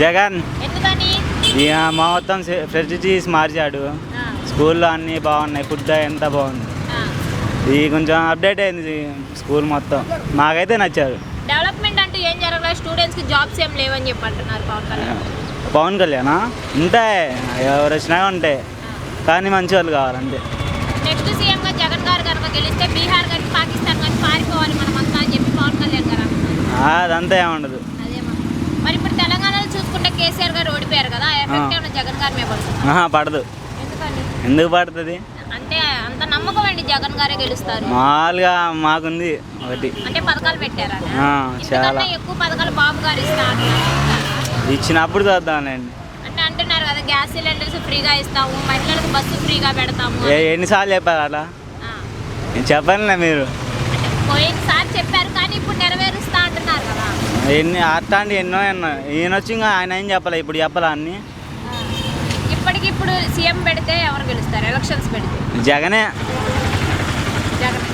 జగన్ ఎందుకని? ఇక మొత్తం ఫెసిలిటీస్ మార్చాడు. స్కూల్లో అన్నీ బాగున్నాయి, ఫుడ్ ఎంత బాగుంది. ఇది కొంచెం అప్డేట్ అయింది స్కూల్ మొత్తం, మాకైతే నచ్చారు. డెవలప్మెంట్ అంటూ ఏం జరగలేదు, స్టూడెంట్స్కి జాబ్స్ ఏం లేవని చెప్పి అంటున్నారు పవన్ కళ్యాణ్ ఉంటాయి, ఎవరు వచ్చినా ఉంటాయి, కానీ మంచి వాళ్ళు కావాలంటే. నెక్స్ట్ సీఎంగా జగన్ గారు కనుక గెలిస్తే బీహార్ కానీ పాకిస్తాన్ కానీ పారిపోవాలి మనమంతా అని చెప్పి పవన్ కళ్యాణ్ గారు అంటున్నారు. అదంతా ఏముండదు. మరి ఇప్పుడు తెలంగాణలో చూసుకుంటే కేసీఆర్ గారు ఓడిపోయారు కదా, ఎఫెక్ట్ ఏమైనా జగన్ గారి మీద పడుతుంది? పడదు. ఎందుకని? ఎందుకు పడుతుంది అంటే అంత నమ్మకం అండి జగన్ గారే గెలుస్తారు మామూలుగా మాకుంది ఒకటి. అంటే పథకాలు పెట్టారా? చాలా ఎక్కువ పథకాలు బాబు గారు ఇస్తారు, ఇచ్చినప్పుడు చూద్దాంలేండి. అంటే అంటున్నారు కదా గ్యాస్ సిలిండర్స్ ఫ్రీగా ఇస్తాము, మహిళలకు బస్సు ఫ్రీగా పెడతాము. ఎన్నిసార్లు చెప్పారు అలా? నేను చెప్పానులే, మీరు పోయినసారి చెప్పారు కానీ ఇప్పుడు నెరవేరుస్తా అంటున్నారు కదా. అట్లాంటి ఎన్నో ఈయన వచ్చి ఇంకా ఆయన ఏం చెప్పాలి, ఇప్పుడు చెప్పాలా అన్నీ. ఇప్పటికిప్పుడు సీఎం పెడితే ఎవరు గెలుస్తారు? ఎలక్షన్స్ పెడితే జగనే. జగన్.